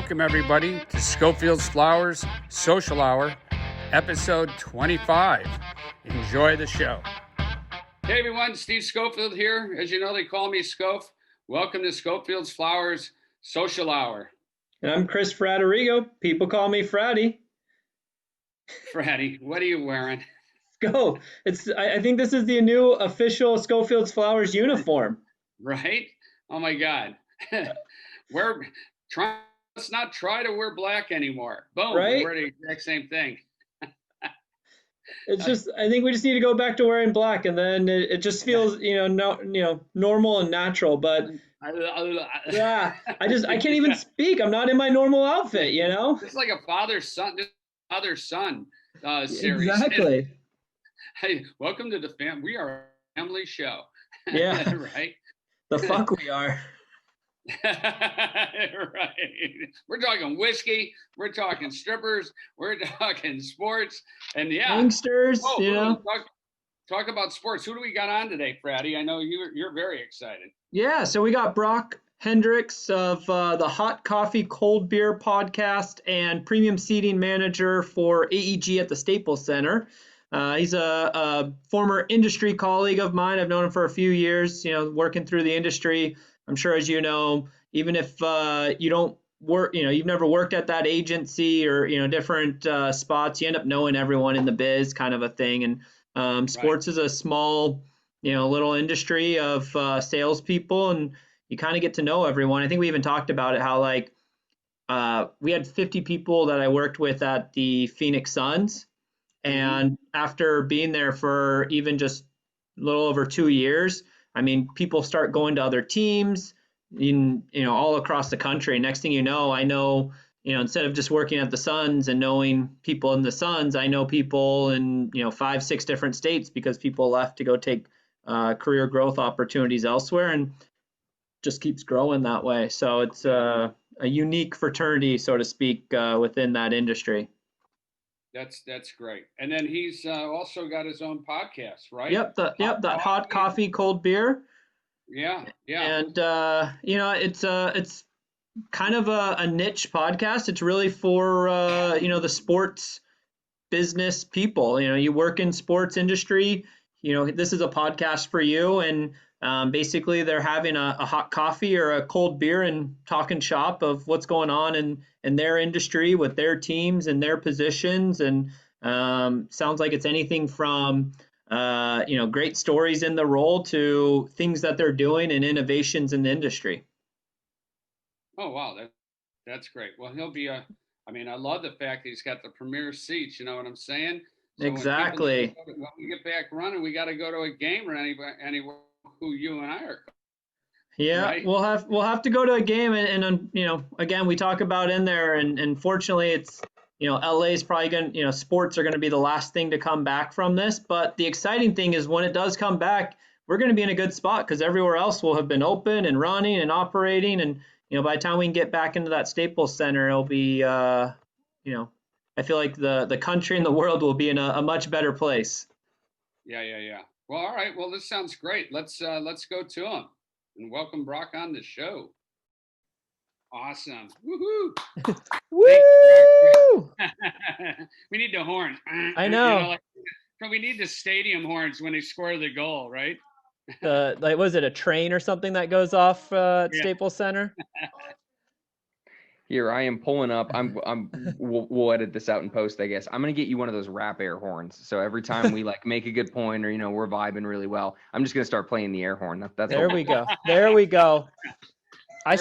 Welcome, everybody, to Schofield's Flowers Social Hour, episode 25. Enjoy the show. Hey, everyone. Steve Schofield here. As you know, they call me Scof. Welcome to Schofield's Flowers Social Hour. And I'm Chris Fratterigo. People call me Fratty. Fratty, what are you wearing? Go. I think this is the new official Schofield's Flowers uniform. Right? Oh, my God. Let's not try to wear black anymore. Boom. Right? We're the exact same thing. It's just, I think we just need to go back to wearing black, and then it just feels, normal and natural. But yeah, I can't even speak. I'm not in my normal outfit, you know? It's like a father-son series. Exactly. Hey, welcome to the family. We are a family show. Yeah. Right? The fuck we are. Right. We're talking whiskey. We're talking strippers. We're talking sports. And yeah. Youngsters, Talk about sports. Who do we got on today, Fratty? I know you're very excited. Yeah, so we got Brock Hendricks of the Hot Coffee Cold Beer podcast and premium seating manager for AEG at the Staples Center. He's a former industry colleague of mine. I've known him for a few years, working through the industry. I'm sure, as you know, even if you don't work, you've never worked at that agency or, different spots, you end up knowing everyone in the biz, kind of a thing. And sports is a small, little industry of salespeople, and you kind of get to know everyone. I think we even talked about it, how we had 50 people that I worked with at the Phoenix Suns. And after being there for even just a little over 2 years, I mean, people start going to other teams all across the country. Next thing you know, I know, instead of just working at the Suns and knowing people in the Suns, I know people in, 5-6 different states because people left to go take career growth opportunities elsewhere, and just keeps growing that way. So it's a unique fraternity, so to speak, within that industry. That's great. And then he's also got his own podcast, right? Yep, that Hot Coffee Cold Beer. Yeah. And it's kind of a niche podcast. It's really for the sports business people. You work in sports industry. This is a podcast for you. And basically, they're having a hot coffee or a cold beer and talking shop of what's going on in their industry with their teams and their positions. And sounds like it's anything from great stories in the role to things that they're doing and innovations in the industry. Oh, wow. That's great. Well, he'll be I love the fact that he's got the premier seats. You know what I'm saying? So exactly. When we get back running, we got to go to a game or anywhere who you and I are. Yeah, right? We'll have to go to a game, and again, we talk about in there, and fortunately, it's LA is probably going to, sports are going to be the last thing to come back from this. But the exciting thing is when it does come back, we're going to be in a good spot because everywhere else will have been open and running and operating, and by the time we can get back into that Staples Center, it'll be I feel like the country and the world will be in a much better place. Yeah. Well, all right. Well, this sounds great. Let's go to him and welcome Brock on the show. Awesome. Woohoo! Woo! We need the horn. I know. We need the stadium horns when they score the goal, right? Was it a train or something that goes off at Staples Center? Here, I am pulling up. We'll edit this out in post, I guess. I'm gonna get you one of those rap air horns. So every time we make a good point or we're vibing really well, I'm just gonna start playing the air horn. That's there we go. There we go. I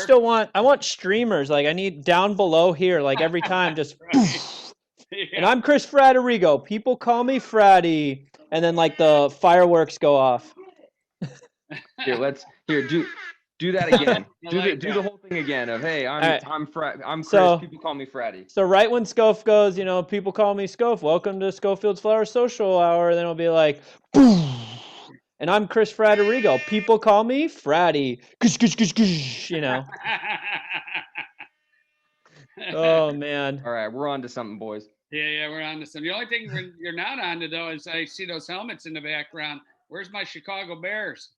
want streamers. I need down below here, every time, just. Right. Yeah. And I'm Chris Fratterigo. People call me Fratty, and then the fireworks go off. Do that again. Do the whole thing again of, hey, I'm Chris, so, people call me Fratty. So right when Scof goes, people call me Scof, welcome to Schofield's Flower Social Hour, then it'll be like, boom. And I'm Chris Fratterigo. People call me Fratty. Oh, man. All right, we're on to something, boys. Yeah, we're on to something. The only thing you're not on to, though, is I see those helmets in the background. Where's my Chicago Bears?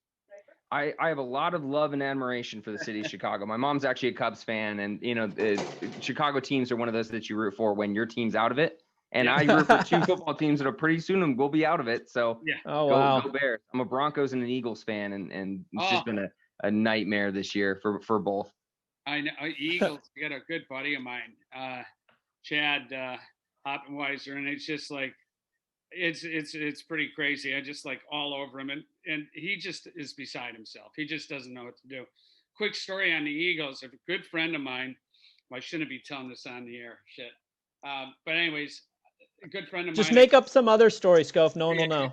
I have a lot of love and admiration for the city of Chicago. My mom's actually a Cubs fan, and the Chicago teams are one of those that you root for when your team's out of it. And Yeah. I root for two football teams that are pretty soon will be out of it. So Yeah. Oh, go wow. Bears. I'm a Broncos and an Eagles fan, and it's just Oh, been a nightmare this year for both. I know Eagles. I got a good buddy of mine, Chad Hoppenweiser, and it's just like it's pretty crazy. I just like all over him, and he just is beside himself. He just doesn't know what to do. Quick story on the Eagles. A good friend of mine. Well, I shouldn't be telling this on the air. Shit. But anyways, a good friend of Just mine. make up some other story, Scof. No one will know.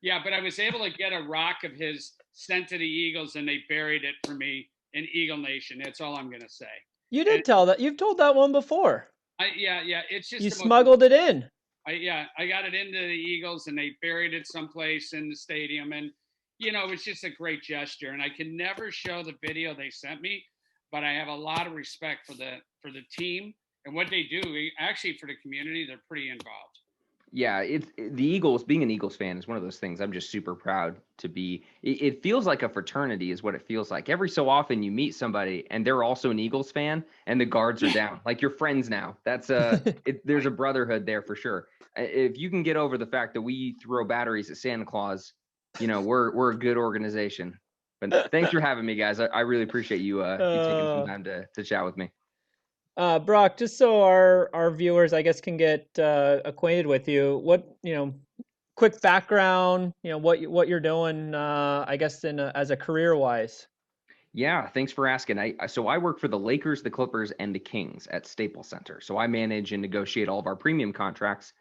Yeah, but I was able to get a rock of his sent to the Eagles, and they buried it for me in Eagle Nation. That's all I'm gonna say. You did tell that. You've told that one before. Yeah, it's just You the most, smuggled it in. I got it into the Eagles, and they buried it someplace in the stadium, and it was just a great gesture. And I can never show the video they sent me, but I have a lot of respect for the team and what they do. Actually, for the community, they're pretty involved. Yeah, the Eagles. Being an Eagles fan is one of those things I'm just super proud to be. It feels like a fraternity, is what it feels like. Every so often, you meet somebody and they're also an Eagles fan, and the guards are down. Like you're friends now. That's there's a brotherhood there for sure. If you can get over the fact that we throw batteries at Santa Claus, we're a good organization. But thanks for having me, guys. I really appreciate you taking some time to chat with me. Brock, just so our viewers, I guess, can get acquainted with you, quick background, what you're doing, I guess, as a career-wise. Yeah, thanks for asking. So I work for the Lakers, the Clippers, and the Kings at Staples Center. So I manage and negotiate all of our premium contracts.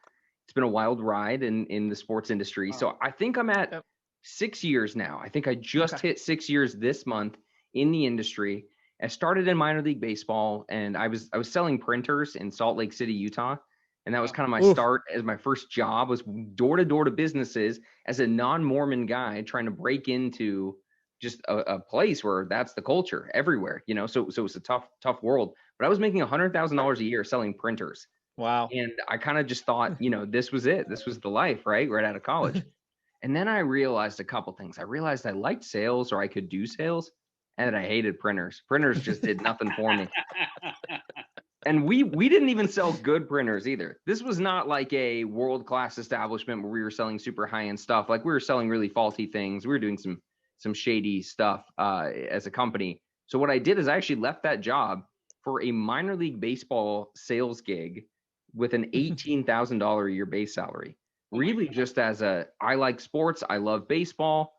It's been a wild ride in the sports industry. Wow. So I think I'm at Yep. 6 years now. I think I just hit 6 years this month in the industry. I started in minor league baseball, and I was selling printers in Salt Lake City, Utah, and that was kind of my start as my first job was door to door to businesses as a non-Mormon guy trying to break into just a place where that's the culture everywhere, So it's a tough world. But I was making $100,000 a year selling printers. Wow. And I kind of just thought, this was it. This was the life, right out of college. And then I realized a couple things. I realized I liked sales, or I could do sales, and I hated printers. Printers just did nothing for me. And we didn't even sell good printers either. This was not like a world-class establishment where we were selling super high-end stuff. Like we were selling really faulty things. We were doing some shady stuff as a company. So what I did is I actually left that job for a minor league baseball sales gig with an $18,000 a year base salary. Really just I like sports. I love baseball.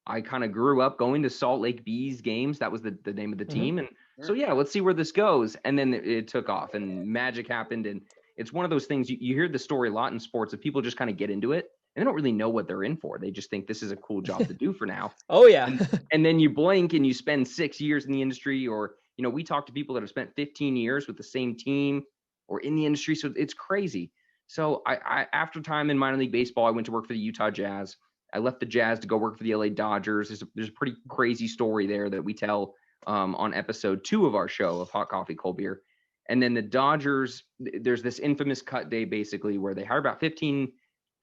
I kind of grew up going to Salt Lake Bees games. That was the name of the team. And so, yeah, let's see where this goes. And then it took off and magic happened. And it's one of those things you hear the story a lot in sports of people just kind of get into it and they don't really know what they're in for. They just think this is a cool job to do for now. Oh, yeah. And then you blink and you spend 6 years in the industry, or, we talk to people that have spent 15 years with the same team or in the industry. So it's crazy. So I after time in minor league baseball, I went to work for the Utah Jazz. I left the Jazz to go work for the LA Dodgers. There's a pretty crazy story there that we tell on episode 2 of our show of Hot Coffee, Cold Beer. And then the Dodgers, there's this infamous cut day basically where they hire about 15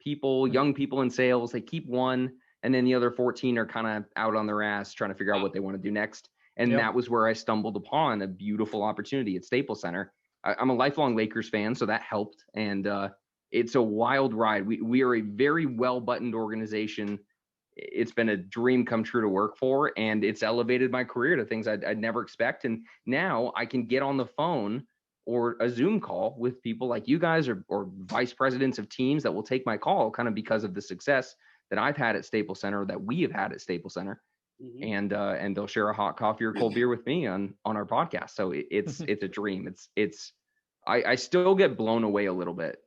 people, young people in sales. They keep one, and then the other 14 are kind of out on their ass trying to figure out what they want to do next. And that was where I stumbled upon a beautiful opportunity at Staples Center. I'm a lifelong Lakers fan, so that helped. And it's a wild ride. We are a very well-buttoned organization. It's been a dream come true to work for, and it's elevated my career to things I'd never expect. And now I can get on the phone or a Zoom call with people like you guys or vice presidents of teams that will take my call kind of because of the success that I've had at Staples Center, that we have had at Staples Center. Mm-hmm. And they'll share a hot coffee or cold beer with me on our podcast. So it's a dream. I still get blown away a little bit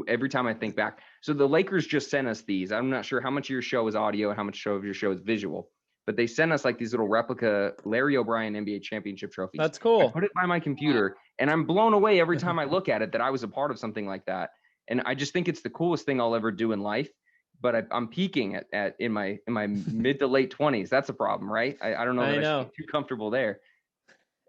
every time I think back. So the Lakers just sent us these. I'm not sure how much of your show is audio and how much of your show is visual, but they sent us like these little replica Larry O'Brien NBA championship trophies. That's cool. I put it by my computer and I'm blown away every time I look at it that I was a part of something like that. And I just think it's the coolest thing I'll ever do in life. But I'm peaking in my mid to late 20s. That's a problem, right? I don't know that I should be too comfortable there.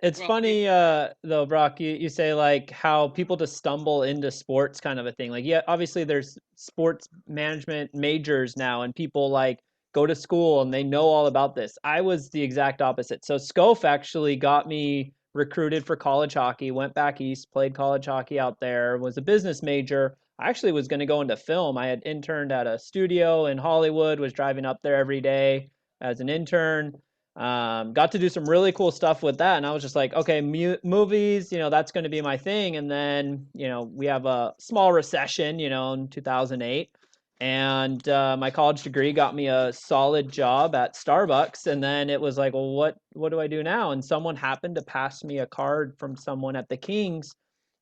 It's funny, though, Brock, you say like how people just stumble into sports kind of a thing. Like, yeah, obviously there's sports management majors now and people like go to school and they know all about this. I was the exact opposite. So Scof actually got me recruited for college hockey, went back east, played college hockey out there, was a business major. I actually was going to go into film. I had interned at a studio in Hollywood, was driving up there every day as an intern. Got to do some really cool stuff with that. And I was just like, okay, movies, that's going to be my thing. And then, we have a small recession, in 2008. And my college degree got me a solid job at Starbucks. And then it was like, well, what do I do now? And someone happened to pass me a card from someone at the Kings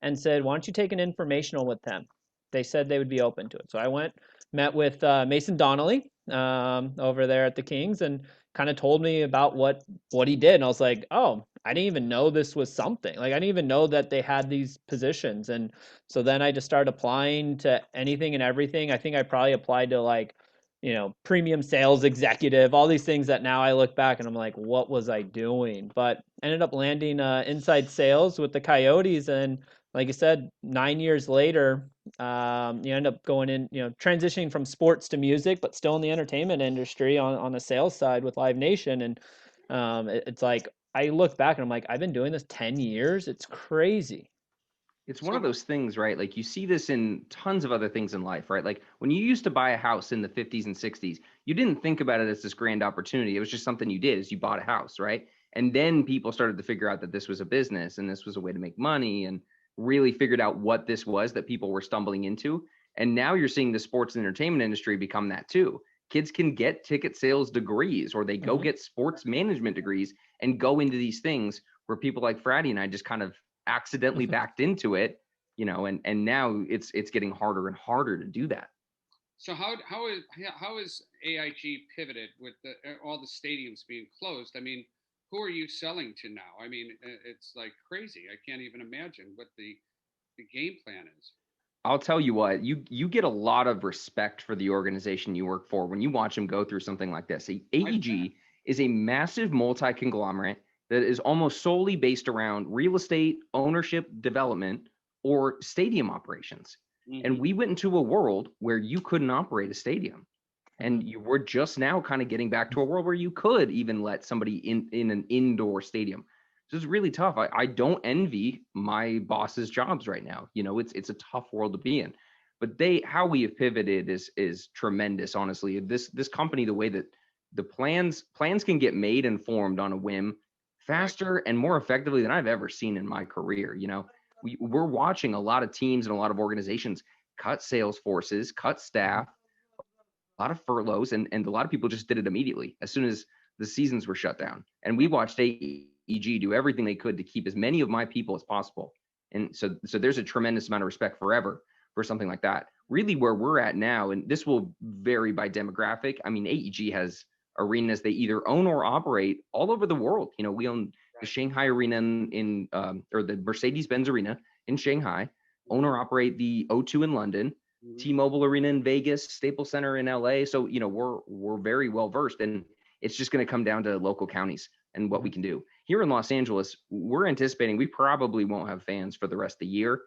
and said, why don't you take an informational with them? They said they would be open to it. So I went, met with Mason Donnelly over there at the Kings, and kind of told me about what he did. And I was like, oh, I didn't even know this was something. Like, I didn't even know that they had these positions. And so then I just started applying to anything and everything. I think I probably applied to like, premium sales executive, all these things that now I look back and I'm like, what was I doing? But ended up landing inside sales with the Coyotes. And like I said, 9 years later, you end up going in, transitioning from sports to music, but still in the entertainment industry on the sales side with Live Nation. And it's like, I look back and I'm like, I've been doing this 10 years. It's crazy. It's one of those things, right? Like you see this in tons of other things in life, right? Like when you used to buy a house in the 50s and 60s, you didn't think about it as this grand opportunity. It was just something you did as you bought a house, right? And then people started to figure out that this was a business and this was a way to make money, and really figured out what this was that people were stumbling into. And now you're seeing the sports and entertainment industry become that too. Kids can get ticket sales degrees, or they go get sports management degrees and go into these things where people like Fratty and I just kind of accidentally backed into it, and now it's getting harder and harder to do that. So how is AIG pivoted with all the stadiums being closed? I mean, who are you selling to now? I mean, it's like crazy. I can't even imagine what the game plan is. I'll tell you what, you get a lot of respect for the organization you work for when you watch them go through something like this. AEG is a massive multi-conglomerate that is almost solely based around real estate, ownership, development, or stadium operations. Mm-hmm. And we went into a world where you couldn't operate a stadium. And we're just now kind of getting back to a world where you could even let somebody in an indoor stadium. So it's really tough. I don't envy my boss's jobs right now. It's a tough world to be in. But how we have pivoted is tremendous, honestly. This company, the way that the plans can get made and formed on a whim faster and more effectively than I've ever seen in my career. We're watching a lot of teams and a lot of organizations cut sales forces, cut staff, a lot of furloughs, and a lot of people just did it immediately as soon as the seasons were shut down. And we watched AEG do everything they could to keep as many of my people as possible. And so there's a tremendous amount of respect forever for something like that. Really where we're at now, and this will vary by demographic. I mean, AEG has arenas they either own or operate all over the world. We own the Shanghai Arena or the Mercedes-Benz Arena in Shanghai, own or operate the O2 in London, T-Mobile Arena in Vegas, Staples Center in LA. So, we're very well versed, and it's just going to come down to local counties and what we can do. Here in Los Angeles, we're anticipating we probably won't have fans for the rest of the year,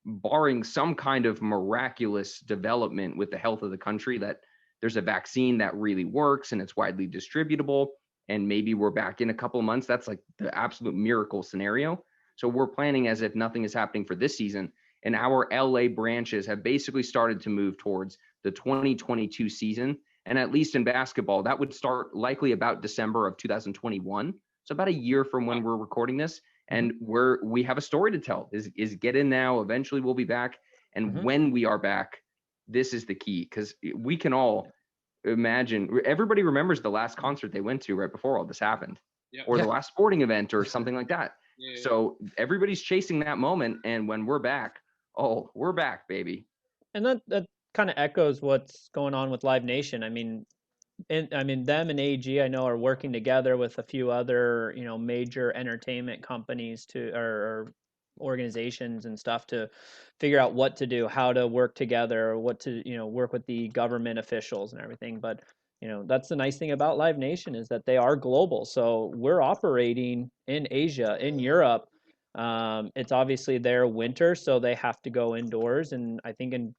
barring some kind of miraculous development with the health of the country, that there's a vaccine that really works and it's widely distributable, and maybe we're back in a couple of months. That's like the absolute miracle scenario. So we're planning as if nothing is happening for this season. And our LA branches have basically started to move towards the 2022 season. And at least in basketball, that would start likely about December of 2021. So about a year from when we're recording this. And we have a story to tell is get in now. Eventually we'll be back. And when we are back, this is the key, because we can all imagine, everybody remembers the last concert they went to right before all this happened, or the last sporting event or something like that. So everybody's chasing that moment. And when we're back, we're back, baby. And that kind of echoes what's going on with Live Nation. I mean, them and AG, I know, are working together with a few other, major entertainment companies or organizations and stuff to figure out what to do, how to work together, what to, work with the government officials and everything. But, that's the nice thing about Live Nation, is that they are global. So we're operating in Asia, in Europe. It's obviously their winter, so they have to go indoors. And I think in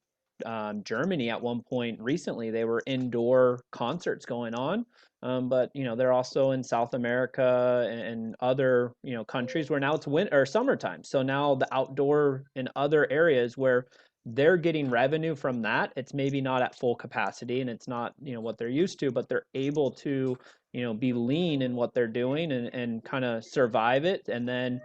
Germany at one point recently. They were indoor concerts going on. But they're also in South America and other countries where now it's winter or summertime. So now the outdoor in other areas where they're getting revenue from that, it's maybe not at full capacity and it's not what they're used to, but they're able to be lean in what they're doing and kind of survive it. And then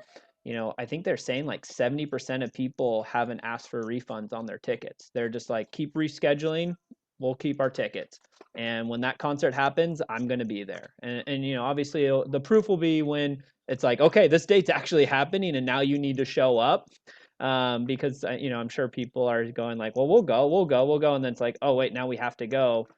I think they're saying like 70% of people haven't asked for refunds on their tickets. They're just like, keep rescheduling, we'll keep our tickets. And when that concert happens, I'm going to be there. And obviously the proof will be when it's like, okay, this date's actually happening and now you need to show up. Because I'm sure people are going like, well, we'll go. And then it's like, oh, wait, now we have to go.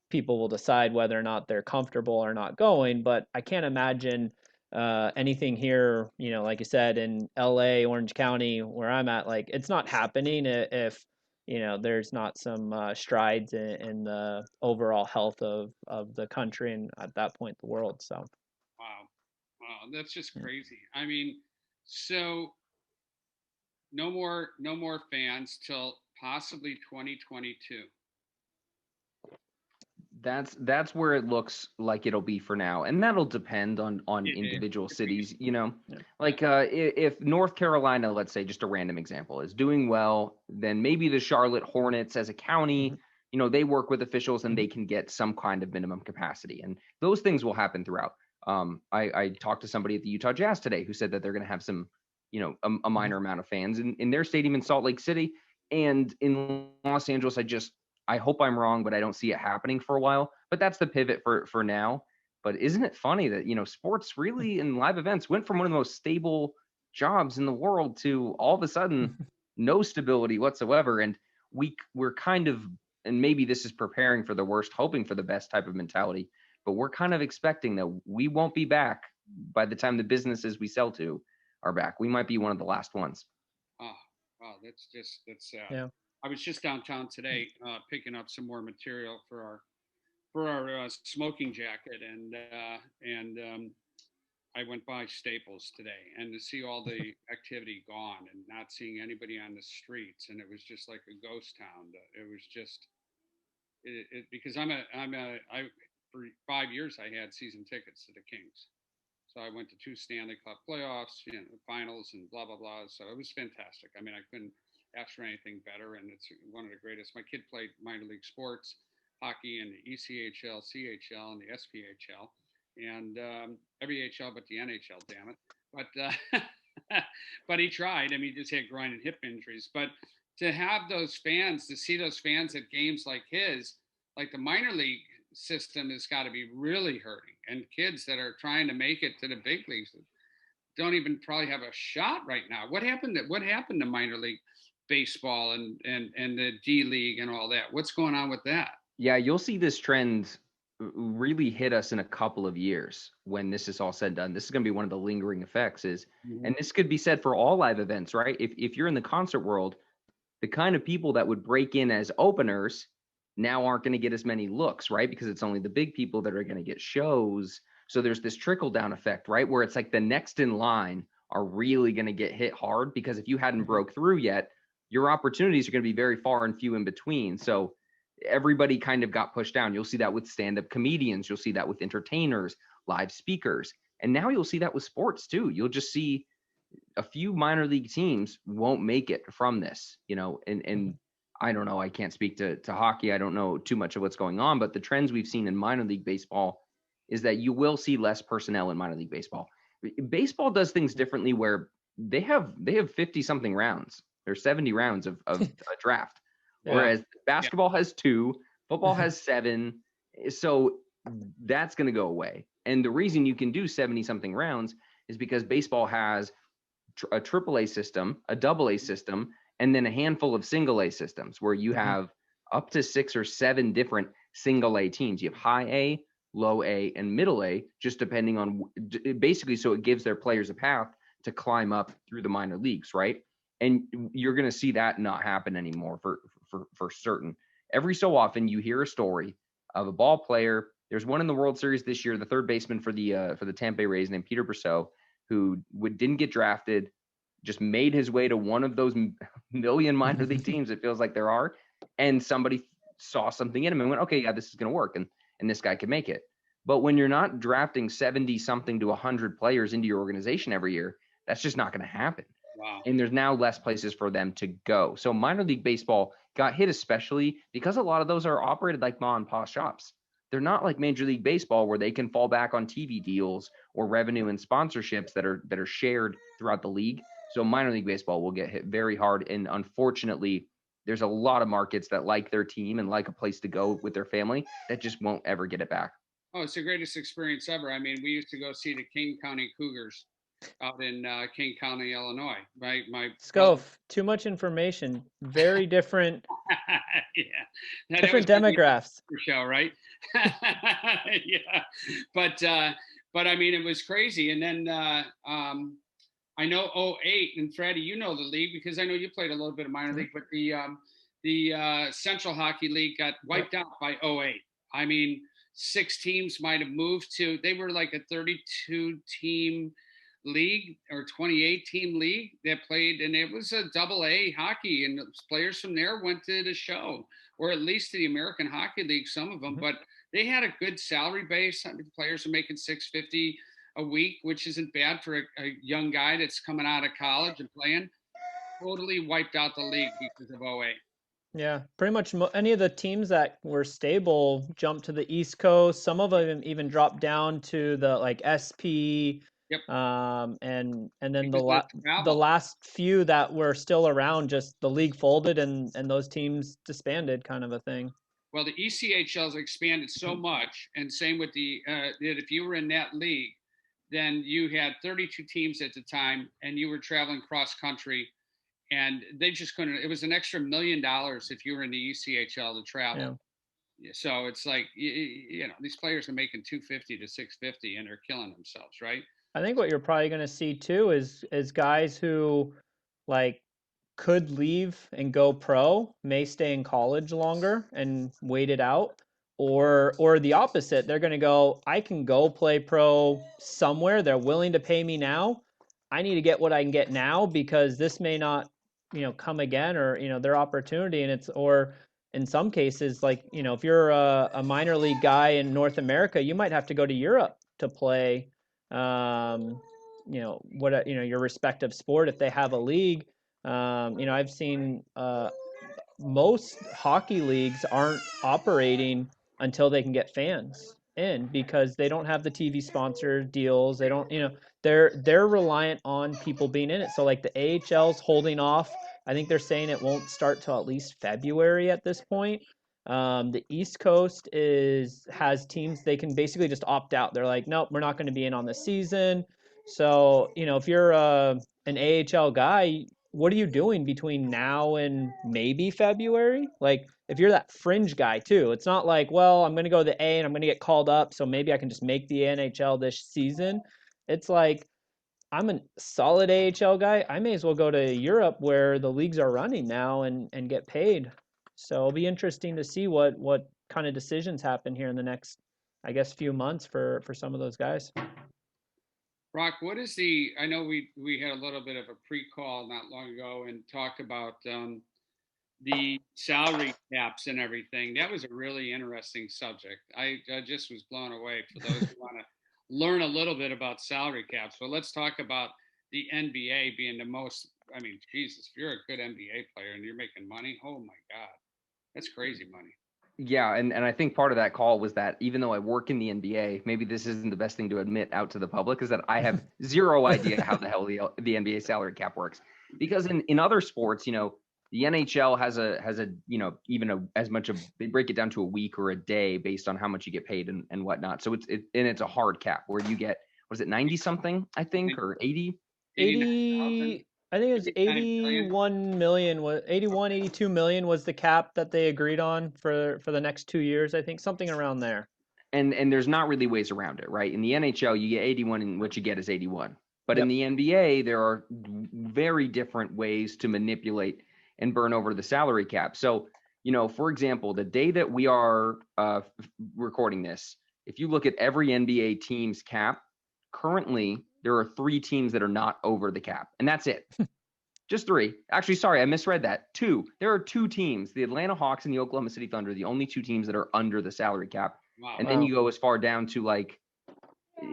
People will decide whether or not they're comfortable or not going. But I can't imagine anything here, like you said, in LA, Orange County, where I'm at, like it's not happening if there's not some strides in the overall health of the country and at that point the world. So Wow. Wow. That's just crazy. I mean, so no more fans till possibly 2022. That's where it looks like it'll be for now, and that'll depend on Yeah. individual cities. Yeah. Like if North Carolina, let's say, just a random example, is doing well, then maybe the Charlotte Hornets as a county, they work with officials and they can get some kind of minimum capacity, and those things will happen throughout. I talked to somebody at the Utah Jazz today who said that they're going to have some, a minor amount of fans in their stadium in Salt Lake City, and in Los Angeles. I hope I'm wrong, but I don't see it happening for a while. But that's the pivot for now. But isn't it funny that, sports really in live events went from one of the most stable jobs in the world to all of a sudden no stability whatsoever. And we're kind of, and maybe this is preparing for the worst, hoping for the best type of mentality, but we're kind of expecting that we won't be back by the time the businesses we sell to are back. We might be one of the last ones. Oh, wow, that's sad. Yeah. I was just downtown today, picking up some more material for our smoking jacket, and I went by Staples today, and to see all the activity gone and not seeing anybody on the streets, and it was just like a ghost town. It was just because I for 5 years I had season tickets to the Kings. So I went to 2 Stanley Cup playoffs, finals, and blah blah blah. So it was fantastic. I mean, I couldn't ask for anything better, and it's one of the greatest. My kid played minor league sports, hockey, in the ECHL, CHL, and the SPHL, and every HL but the NHL. Damn it! But but he tried. I mean, he just had groin and hip injuries. But to have those fans, to see those fans at games like his, like the minor league system has got to be really hurting, and kids that are trying to make it to the big leagues don't even probably have a shot right now. What happened to minor league baseball and the D League and all that? What's going on with that? Yeah, you'll see this trend really hit us in a couple of years when this is all said and done. This is going to be one of the lingering effects and this could be said for all live events, right? If you're in the concert world, the kind of people that would break in as openers now aren't going to get as many looks, right? Because it's only the big people that are going to get shows. So there's this trickle down effect, right? Where it's like the next in line are really going to get hit hard because if you hadn't broke through yet, your opportunities are going to be very far and few in between. So everybody kind of got pushed down. You'll see that with stand-up comedians. You'll see that with entertainers, live speakers. And now you'll see that with sports too. You'll just see a few minor league teams won't make it from this, and I don't know. I can't speak to hockey. I don't know too much of what's going on, but the trends we've seen in minor league baseball is that you will see less personnel in minor league baseball. Baseball does things differently where they have 50 something rounds. There's 70 rounds of a draft, whereas basketball has 2, football has 7. So that's going to go away. And the reason you can do 70 something rounds is because baseball has a AAA system, a AA system, and then a handful of single A systems where you have up to 6 or 7 different single A teams. You have high A, low A, and middle A, just depending on basically, so it gives their players a path to climb up through the minor leagues, right? And you're going to see that not happen anymore for certain. Every so often you hear a story of a ball player. There's one in the World Series this year, the third baseman for the Tampa Bay Rays named Peter Brosseau, who didn't get drafted, just made his way to one of those million minor league teams it feels like there are, and somebody saw something in him and went, okay, yeah, this is going to work. And this guy could make it. But when you're not drafting 70 something to 100 players into your organization every year, that's just not going to happen. Wow. And there's now less places for them to go. So minor league baseball got hit, especially because a lot of those are operated like mom and pop shops. They're not like Major League Baseball where they can fall back on TV deals or revenue and sponsorships that are shared throughout the league. So minor league baseball will get hit very hard. And unfortunately, there's a lot of markets that like their team and like a place to go with their family that just won't ever get it back. Oh, it's the greatest experience ever. I mean, we used to go see the King County Cougars out in King County, Illinois. My Scof, too much information. Very different. Yeah, different demographics. Show, right? Yeah, but I mean, it was crazy. And then I know 08, and Fratty, you know the league because I know you played a little bit of minor league, but the Central Hockey League got wiped out by 08. I mean, 6 teams might have moved to. They were like a 32 team league or 28 team league that played, and it was a AA hockey, and players from there went to the show, or at least to the American Hockey League, some of them. But they had a good salary base. Players are making $650 a week, which isn't bad for a young guy that's coming out of college and playing. Totally wiped out the league because of 08. Yeah, pretty much any of the teams that were stable jumped to the East Coast. Some of them even dropped down to the like SP. Yep. And then the last few that were still around, just the league folded and those teams disbanded, kind of a thing. Well, the ECHL's expanded so much, and same with that if you were in that league, then you had 32 teams at the time, and you were traveling cross country. And they just couldn't. It was an extra $1 million if you were in the ECHL to travel. Yeah. So it's like you know these players are making $250 to $650, and they're killing themselves, right? I think what you're probably going to see too is guys who like could leave and go pro may stay in college longer and wait it out, or the opposite. They're going to go, I can go play pro somewhere. They're willing to pay me now. I need to get what I can get now because this may not come again, or their opportunity. And it's, or in some cases, like if you're a minor league guy in North America, you might have to go to Europe to play your respective sport if they have a league. I've seen most hockey leagues aren't operating until they can get fans in because they don't have the TV sponsor deals. They don't, they're reliant on people being in it. So like the AHL's holding off. I think they're saying it won't start till at least February at this point. The East Coast has teams, they can basically just opt out. They're like, nope, we're not going to be in on this season. So, if you're an AHL guy, what are you doing between now and maybe February? Like, if you're that fringe guy too, it's not like, well, I'm going to go to the A and I'm going to get called up, so maybe I can just make the NHL this season. It's like, I'm a solid AHL guy. I may as well go to Europe where the leagues are running now and get paid. So it'll be interesting to see what kind of decisions happen here in the next, I guess, few months for some of those guys. Brock, what is I know we had a little bit of a pre-call not long ago and talked about the salary caps and everything. That was a really interesting subject. I just was blown away for those who want to learn a little bit about salary caps. But let's talk about the NBA being the most, I mean, Jesus, if you're a good NBA player and you're making money, oh my God, that's crazy money. Yeah, and I think part of that call was that even though I work in the NBA, maybe this isn't the best thing to admit out to the public, is that I have zero idea how the hell the NBA salary cap works. Because in other sports, the NHL has a as much of, they break it down to a week or a day based on how much you get paid and whatnot. So it's a hard cap where you get, was it 90 something, I think, or 80? 80. I think it was 81 million, 82 million was the cap that they agreed on for the next 2 years. I think something around there. And there's not really ways around it, right? In the NHL, you get 81 and what you get is 81. But in the NBA, there are very different ways to manipulate and burn over the salary cap. So, for example, the day that we are recording this, if you look at every NBA team's cap, currently there are 3 teams that are not over the cap, and that's it. Just 3. Actually, sorry, I misread that. 2. There are 2 teams, the Atlanta Hawks and the Oklahoma City Thunder, the only 2 teams that are under the salary cap. Wow. And then you go as far down to like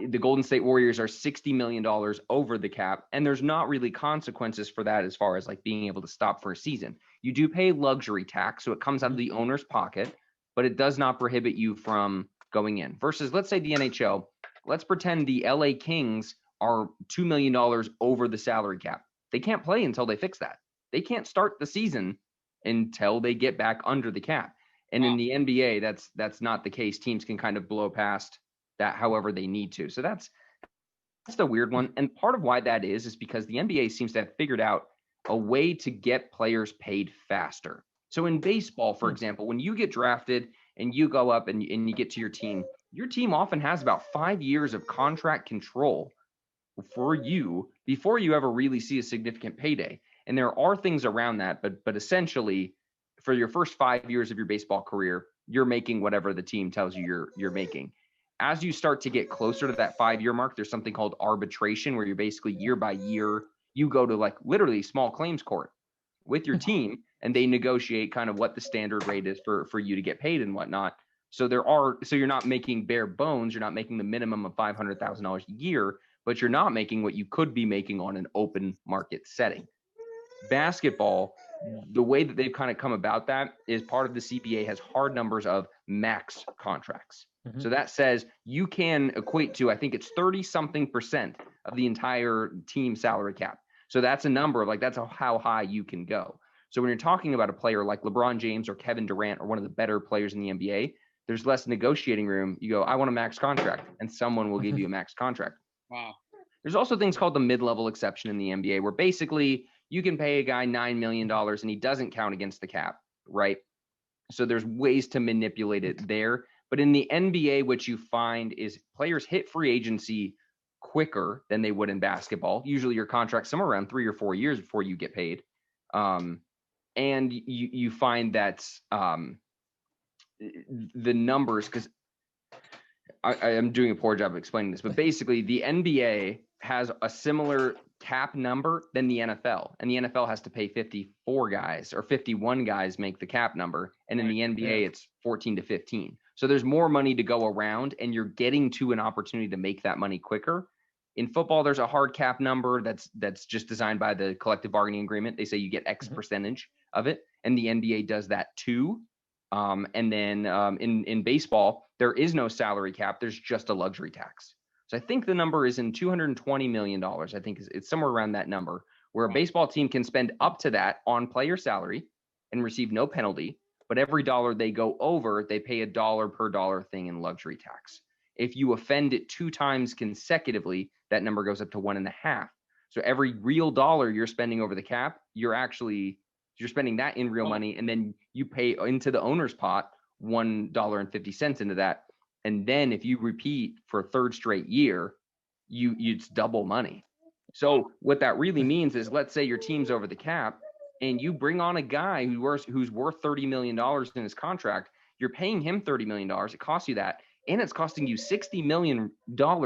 the Golden State Warriors are $60 million over the cap. And there's not really consequences for that as far as like being able to stop for a season. You do pay luxury tax, so it comes out of the owner's pocket, but it does not prohibit you from going in. Versus, let's say the NHL, let's pretend the LA Kings are $2 million over the salary cap. They can't play until they fix that. They can't start the season until they get back under the cap. And in the NBA, that's not the case. Teams can kind of blow past that however they need to. So that's the weird one. And part of why that is because the NBA seems to have figured out a way to get players paid faster. So in baseball, for example, when you get drafted and you go up and you get to your team often has about 5 years of contract control for you before you ever really see a significant payday. And there are things around that, but essentially for your first 5 years of your baseball career, you're making whatever the team tells you you're making. As you start to get closer to that 5-year mark, there's something called arbitration where you're basically year by year, you go to like literally small claims court with your team and they negotiate kind of what the standard rate is for you to get paid and whatnot. So you're not making bare bones, you're not making the minimum of $500,000 a year, but you're not making what you could be making on an open market setting. Basketball, the way that they've kind of come about that is part of the CBA has hard numbers of max contracts. Mm-hmm. So that says you can equate to, I think it's 30-something% of the entire team salary cap. So that's a number of like, that's how high you can go. So when you're talking about a player like LeBron James or Kevin Durant or one of the better players in the NBA, there's less negotiating room. You go, I want a max contract, and someone will give you a max contract. Wow. There's also things called the mid-level exception in the NBA where basically you can pay a guy $9 million and he doesn't count against the cap, right? So there's ways to manipulate it there. But in the NBA, what you find is players hit free agency quicker than they would in basketball. Usually your contract's somewhere around 3 or 4 years before you get paid. And you find that the numbers, because I am doing a poor job of explaining this, but basically the NBA has a similar cap number than the NFL, and the NFL has to pay 54 guys or 51 guys make the cap number, and in the NBA it's 14 to 15. So there's more money to go around, and you're getting to an opportunity to make that money quicker. In football, there's a hard cap number that's just designed by the collective bargaining agreement. They say you get X percentage of it, and the NBA does that too. And then in baseball, there is no salary cap. There's just a luxury tax. So I think the number is in $220 million. I think it's somewhere around that number where a baseball team can spend up to that on player salary and receive no penalty. But every dollar they go over, they pay $1 per dollar thing in luxury tax. If you offend it 2 times consecutively, that number goes up to 1.5. So every real dollar you're spending over the cap, you're spending that in real money, and then you pay into the owner's pot $1.50 into that. And then if you repeat for a third straight year, it's double money. So what that really means is, let's say your team's over the cap and you bring on a guy who's worth $30 million in his contract. You're paying him $30 million. It costs you that. And it's costing you $60 million out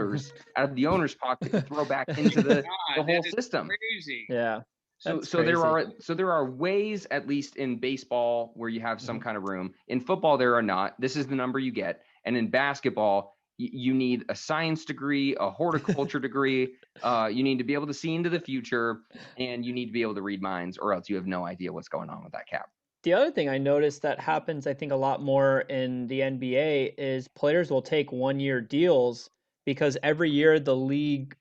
of the owner's pocket to throw back into the whole system. Crazy. Yeah. So there are ways, at least in baseball, where you have some kind of room. In football, there are not. This is the number you get. And in basketball, you need a science degree, a horticulture degree. You need to be able to see into the future, and you need to be able to read minds, or else you have no idea what's going on with that cap. The other thing I noticed that happens, I think, a lot more in the NBA is players will take 1-year deals because every year the league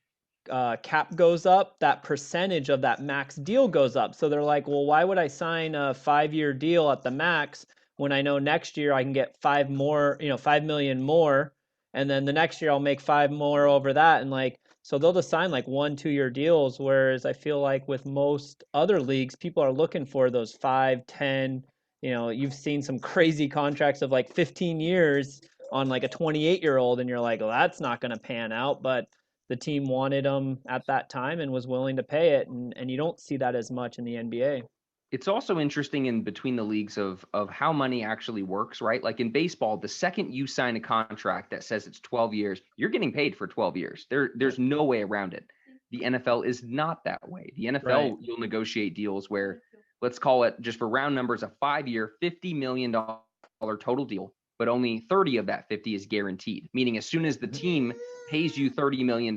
cap goes up, that percentage of that max deal goes up. So they're like, well, why would I sign a 5-year deal at the max when I know next year I can get 5 million more, and then the next year I'll make 5 more over that, and like, so they'll just sign like 1-2-year deals. Whereas I feel like with most other leagues, people are looking for those 5, 10. You've seen some crazy contracts of like 15 years on like a 28-year-old, and you're like, well, that's not going to pan out, but the team wanted him at that time and was willing to pay it. And you don't see that as much in the NBA. It's also interesting in between the leagues of how money actually works, right? Like in baseball, the second you sign a contract that says it's 12 years, you're getting paid for 12 years. There's no way around it. The NFL is not that way. The NFL, Right. you'll negotiate deals where, let's call it, just for round numbers, a 5-year, $50 million total deal, but only 30 of that 50 is guaranteed, meaning as soon as the team pays you $30 million,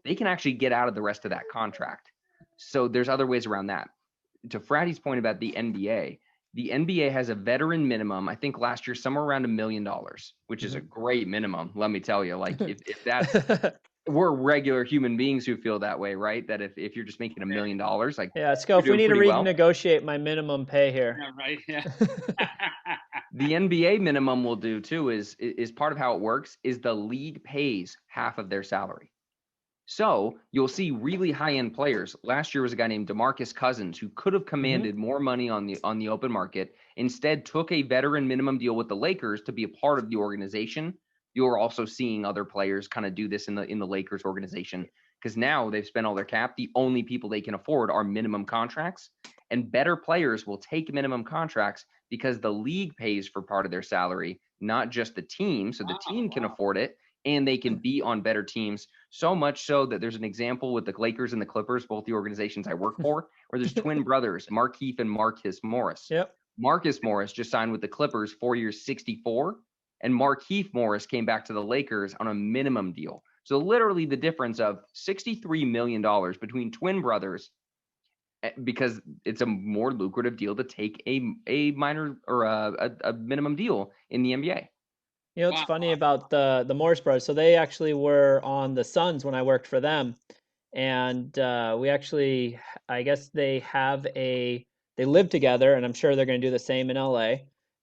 they can actually get out of the rest of that contract. So there's other ways around that. To Fratty's point about the NBA has a veteran minimum, I think last year, somewhere around $1 million, which is a great minimum. Let me tell you, like if that's, we're regular human beings who feel that way, right? That if you're just making $1 million, like Yeah, you're Scof, we doing need to pretty well. renegotiate my minimum pay here. Yeah, right. Yeah. The NBA minimum will do too is part of how it works is the league pays half of their salary. So you'll see really high-end players. Last year was a guy named DeMarcus Cousins who could have commanded more money on the open market. Instead, took a veteran minimum deal with the Lakers to be a part of the organization. You're also seeing other players kind of do this in the Lakers organization because now they've spent all their cap. The only people they can afford are minimum contracts, and better players will take minimum contracts because the league pays for part of their salary, not just the team. So the team can afford it, and they can be on better teams. So much so that there's an example with the Lakers and the Clippers, both the organizations I work for, where there's twin brothers, Markieff and Marcus Morris. Yep. Marcus Morris just signed with the Clippers 4 years, 64, and Markieff Morris came back to the Lakers on a minimum deal. So literally the difference of $63 million between twin brothers, because it's a more lucrative deal to take a minor or a minimum deal in the NBA. You know, it's funny about the Morris brothers. So they actually were on the Suns when I worked for them. And we actually, I guess they live together, and I'm sure they're going to do the same in LA.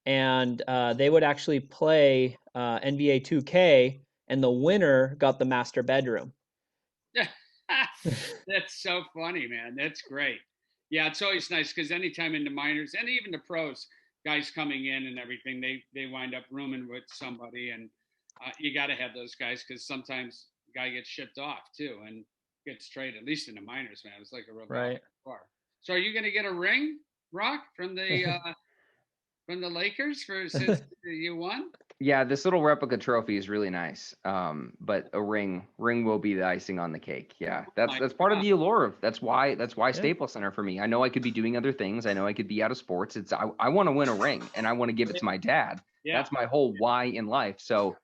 And they would actually play NBA 2K, and the winner got the master bedroom. That's so funny, man. That's great. Yeah, it's always nice because anytime in the minors and even the pros, guys coming in and everything, they wind up rooming with somebody, and you got to have those guys because sometimes guy gets shipped off too and gets traded. At least in the minors, man, it's like a real Right. bar. So are you going to get a ring, Brock, from the Lakers since you won? Yeah, this little replica trophy is really nice. But a ring will be the icing on the cake. Yeah, that's part of the allure of that's why Staples Center for me. I know I could be doing other things. I know I could be out of sports. It's I want to win a ring and I want to give it to my dad. Yeah. That's my whole why in life. So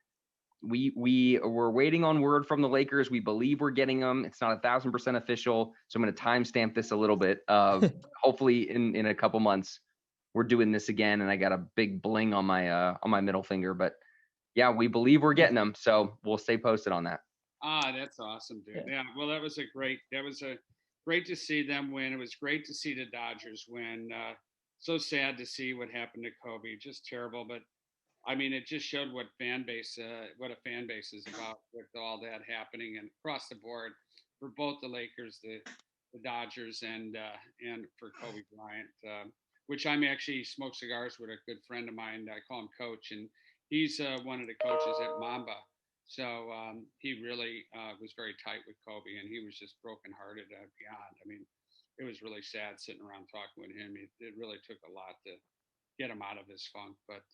we're waiting on word from the Lakers. We believe we're getting them. It's not 1,000% official, so I'm going to timestamp this a little bit. Hopefully in a couple months we're doing this again, and I got a big bling on my middle finger. But yeah, we believe we're getting them, so we'll stay posted on that. That's awesome, dude. Yeah. Well, that was great to see them win. It was great to see the Dodgers win. So sad to see what happened to Kobe. Just terrible, but I mean, it just showed what a fan base is about with all that happening and across the board for both the Lakers, the Dodgers, and for Kobe Bryant. Which I'm actually smoke cigars with a good friend of mine. I call him Coach, and he's one of the coaches at Mamba. So he really was very tight with Kobe, and he was just brokenhearted beyond. I mean, it was really sad sitting around talking with him. It really took a lot to get him out of his funk. But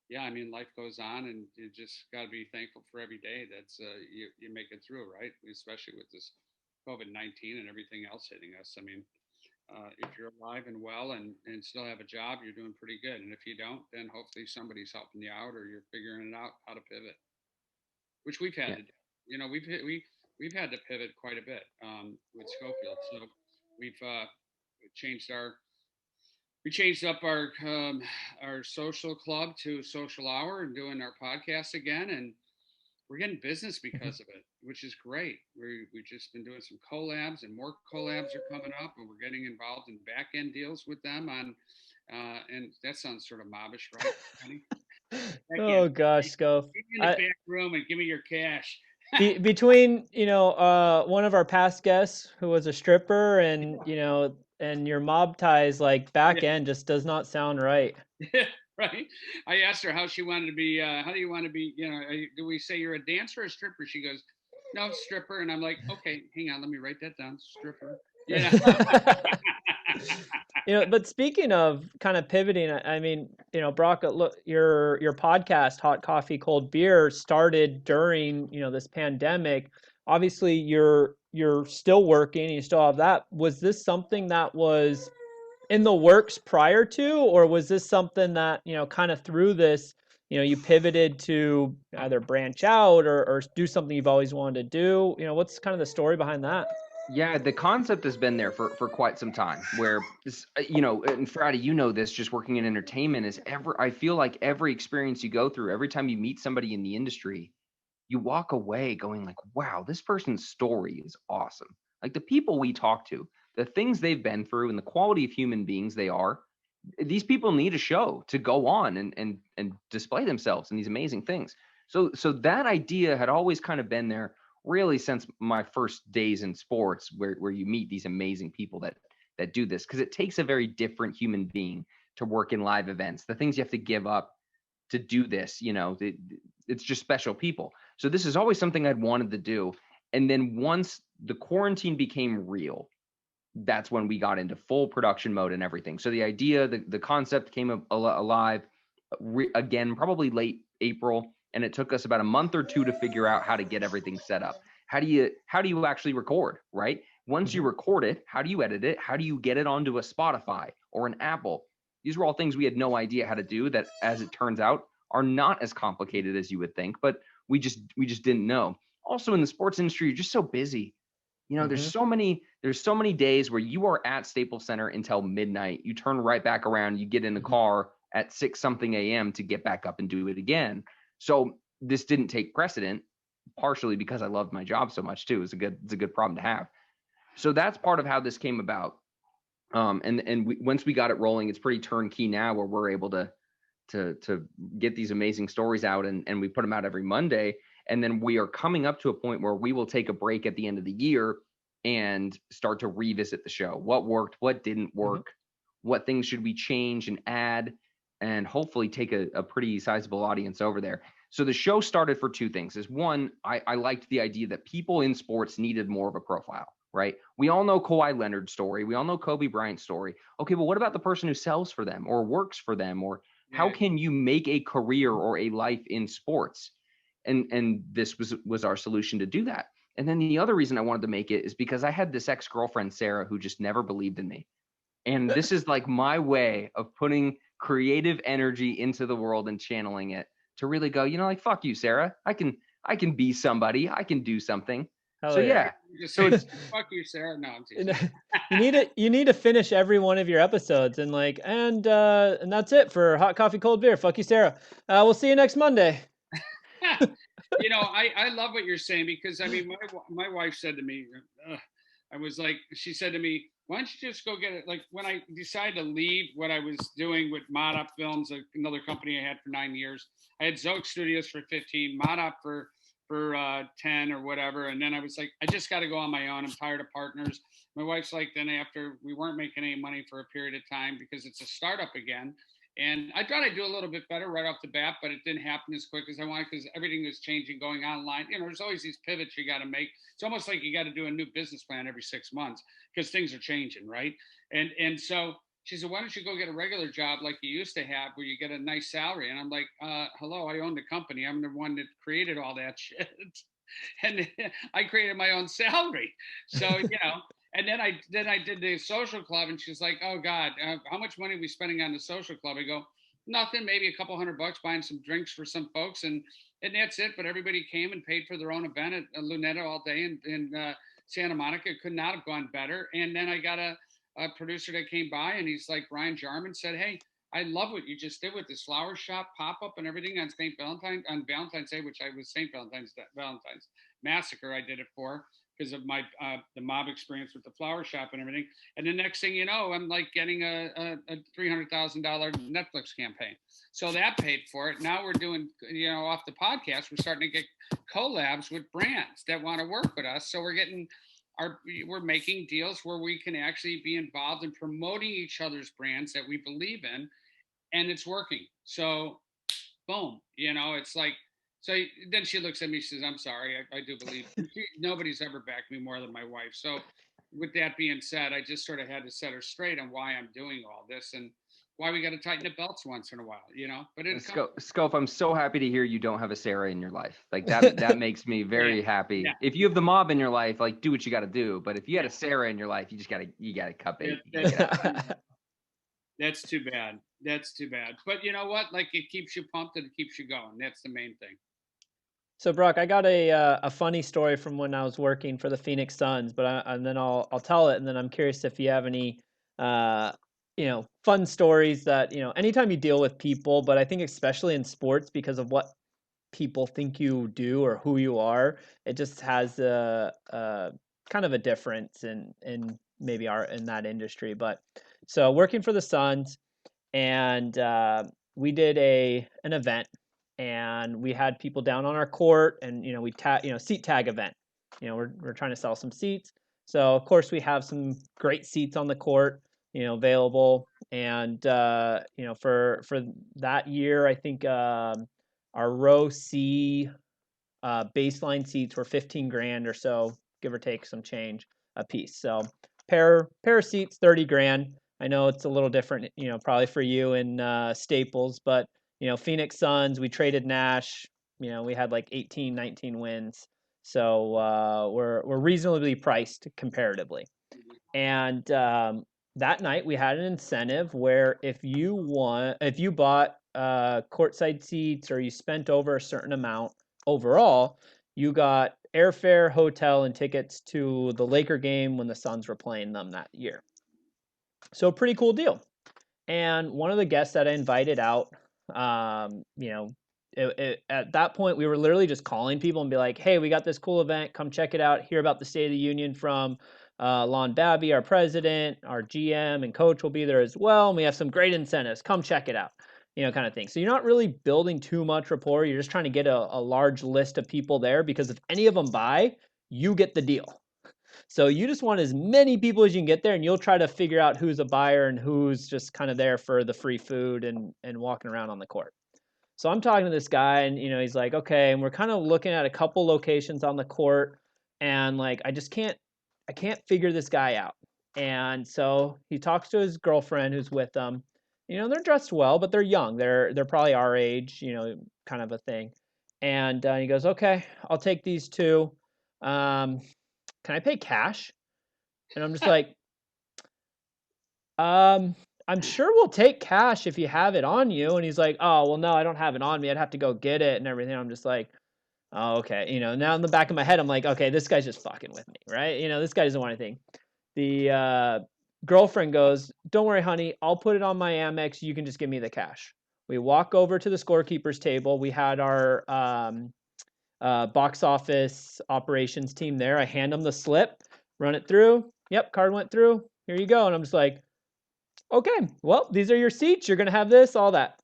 yeah, I mean, life goes on, and you just got to be thankful for every day that's you make it through, right? Especially with this COVID-19 and everything else hitting us. I mean, if you're alive and well and still have a job, you're doing pretty good. And if you don't, then hopefully somebody's helping you out or you're figuring it out how to pivot, which we've had to do. You know, we've had to pivot quite a bit with Schofield. So we've changed up our social club to social hour and doing our podcast again, and we're getting business because of it, which is great. We've just been doing some collabs, and more collabs are coming up, and we're getting involved in back end deals with them on. And that sounds sort of mobbish, right, honey? Oh gosh, Scof. Get me in the back room and give me your cash. Between one of our past guests who was a stripper and and your mob ties, like back end just does not sound right. Right. I asked her how she wanted to be. How do you want to be? Do we say you're a dancer or a stripper? She goes, no, stripper. And I'm like, okay, hang on, let me write that down. Stripper. Yeah. But speaking of kind of pivoting, I mean, Brock, look, your podcast, Hot Coffee, Cold Beer, started during, this pandemic. Obviously, you're you're still working, and you still have that. Was this something that was in the works prior to, or was this something that, kind of through this, you pivoted to either branch out or do something you've always wanted to do? What's kind of the story behind that? Yeah, the concept has been there for quite some time. Where and Fratty, this, just working in entertainment is I feel like every experience you go through, every time you meet somebody in the industry, you walk away going like, wow, this person's story is awesome. Like the people we talk to, the things they've been through, and the quality of human beings they are. These people need a show to go on and display themselves in these amazing things. So that idea had always kind of been there really since my first days in sports, where you meet these amazing people that do this, because it takes a very different human being to work in live events. The things you have to give up to do this, it's just special people. So this is always something I'd wanted to do. And then once the quarantine became real, that's when we got into full production mode and everything. So the idea, the concept came alive again, probably late April. And it took us about a month or two to figure out how to get everything set up. How do you actually record, right? Once you record it, how do you edit it? How do you get it onto a Spotify or an Apple? These were all things we had no idea how to do, that, as it turns out, are not as complicated as you would think, but we just didn't know. Also, in the sports industry, you're just so busy. There's so many days where you are at Staples Center until midnight. You turn right back around, you get in the car at 6 something a.m. to get back up and do it again. So this didn't take precedent, partially because I loved my job so much too. It's a good problem to have. So that's part of how this came about. Once we got it rolling, it's pretty turnkey now, where we're able to get these amazing stories out, and we put them out every Monday. And then we are coming up to a point where we will take a break at the end of the year and start to revisit the show. What worked, what didn't work, what things should we change and add, and hopefully take a pretty sizable audience over there. So the show started for two things. Is one, I liked the idea that people in sports needed more of a profile, right? We all know Kawhi Leonard's story. We all know Kobe Bryant's story. Okay, but what about the person who sells for them or works for them? Or how can you make a career or a life in sports? And this was our solution to do that. And then the other reason I wanted to make it is because I had this ex-girlfriend, Sarah, who just never believed in me. And this is like my way of putting creative energy into the world and channeling it to really go, like, fuck you, Sarah. I can be somebody. I can do something. Hell so yeah. So it's fuck you, Sarah. No, I'm teasing. You need to finish every one of your episodes and and that's it for Hot Coffee Cold Beer. Fuck you, Sarah. We'll see you next Monday. I love what you're saying, because I mean, my wife said to me, she said to me, why don't you just go get it? Like, when I decided to leave what I was doing with Mod Up Films, another company I had for 9 years, I had Zoke Studios for 15, Mod Up for 10 or whatever. And then I was like, I just got to go on my own. I'm tired of partners. My wife's like, then after we weren't making any money for a period of time because it's a startup again. And I thought I'd do a little bit better right off the bat, but it didn't happen as quick as I wanted, because everything was changing, going online. There's always these pivots you got to make. It's almost like you got to do a new business plan every 6 months, because things are changing, right? And so she said, why don't you go get a regular job like you used to have, where you get a nice salary? And I'm like, hello, I own the company. I'm the one that created all that shit. And I created my own salary. So, and then I did the social club, and she's like, oh God, how much money are we spending on the social club? I go, nothing, maybe a couple $100 buying some drinks for some folks. And that's it. But everybody came and paid for their own event at Lunetta all day in Santa Monica. It could not have gone better. And then I got a producer that came by, and he's like, Brian Jarman, said, hey, I love what you just did with this flower shop pop-up and everything on Valentine's Day, which I was Valentine's Massacre I did it for, because of my the mob experience with the flower shop and everything. And the next thing you know, I'm like getting a $300,000 Netflix campaign. So that paid for it. Now we're doing, off the podcast, we're starting to get collabs with brands that want to work with us. So we're making deals where we can actually be involved in promoting each other's brands that we believe in, and it's working. So boom, it's like, so then she looks at me, she says, I'm sorry, I do believe nobody's ever backed me more than my wife. So with that being said, I just sort of had to set her straight on why I'm doing all this. And why we got to tighten the belts once in a while, But it's Scof, I'm so happy to hear you don't have a Sarah in your life. Like that makes me very happy. Yeah. If you have the mob in your life, like do what you got to do. But if you had a Sarah in your life, you gotta cut bait. That's too bad. That's too bad. But you know what? Like, it keeps you pumped and it keeps you going. That's the main thing. So Brock, I got a funny story from when I was working for the Phoenix Suns, but and then I'll tell it, and then I'm curious if you have any fun stories that anytime you deal with people, but I think especially in sports because of what people think you do or who you are, it just has a kind of a difference in maybe in that industry. But so working for the Suns, and we did an event, and we had people down on our court, and we seat tag event. We're trying to sell some seats, so of course we have some great seats on the court, available. And for that year, I think our row C baseline seats were 15 grand or so, give or take some change a piece. So pair of seats, 30 grand. I know it's a little different, probably for you in Staples, but Phoenix Suns, we traded Nash, we had like 18, 19 wins. So we're reasonably priced comparatively. And that night we had an incentive where if you bought courtside seats or you spent over a certain amount overall, you got airfare, hotel, and tickets to the Laker game when the Suns were playing them that year. So pretty cool deal. And one of the guests that I invited out, at that point, we were literally just calling people and be like, hey, we got this cool event. Come check it out. Hear about the State of the Union from Lon Babby, our president, our GM, and coach will be there as well. And we have some great incentives. Come check it out, kind of thing. So you're not really building too much rapport. You're just trying to get a large list of people there, because if any of them buy, you get the deal. So you just want as many people as you can get there, and you'll try to figure out who's a buyer and who's just kind of there for the free food and walking around on the court. So I'm talking to this guy, and he's like, okay, and we're kind of looking at a couple locations on the court, and like I can't figure this guy out. And so he talks to his girlfriend who's with them. They're dressed well, but they're young. They're probably our age, kind of a thing. And he goes, okay, I'll take these two. Can I pay cash? And I'm just like, I'm sure we'll take cash if you have it on you. And he's like, oh, well, no, I don't have it on me. I'd have to go get it and everything. I'm just like, oh, okay. Now in the back of my head, I'm like, okay, this guy's just fucking with me, right? This guy doesn't want anything. The girlfriend goes, don't worry, honey. I'll put it on my Amex. You can just give me the cash. We walk over to the scorekeeper's table. We had our box office operations team there. I hand them the slip, run it through. Yep, card went through. Here you go. And I'm just like, okay, well, these are your seats. You're going to have this, all that.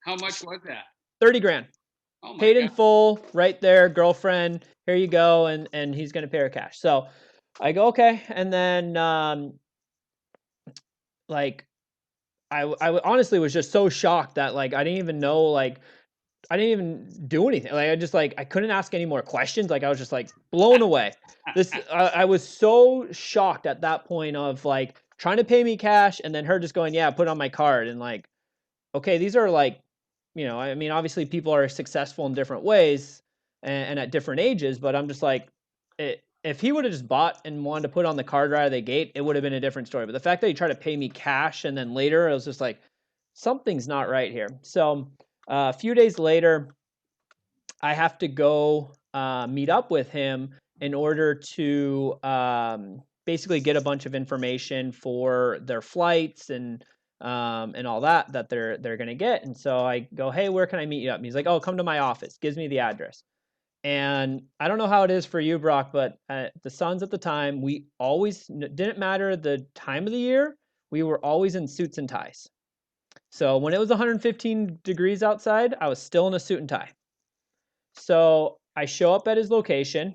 How much was that? 30 grand. Oh my Paid God. in full, right there, girlfriend. Here you go. And he's going to pay her cash. So I go, okay. And then, I honestly was just so shocked that, like, I didn't even know, like, I didn't even do anything. Like, I couldn't ask any more questions. Like, I was just like blown away. I was so shocked at that point of like trying to pay me cash and then her just going, yeah, put it on my card. And like, okay, these are like, I mean, obviously people are successful in different ways and at different ages, but I'm just like, if he would have just bought and wanted to put on the card right out of the gate, it would have been a different story. But the fact that he tried to pay me cash and then later, it was just like, something's not right here. So a few days later, I have to go meet up with him in order to basically get a bunch of information for their flights and all that they're gonna get. And so I go, hey, where can I meet you up? And he's like, oh, come to my office. Gives me the address. And I don't know how it is for you, Brock, but the Suns at the time, we always didn't matter the time of the year. We were always in suits and ties. So when it was 115 degrees outside, I was still in a suit and tie. So I show up at his location,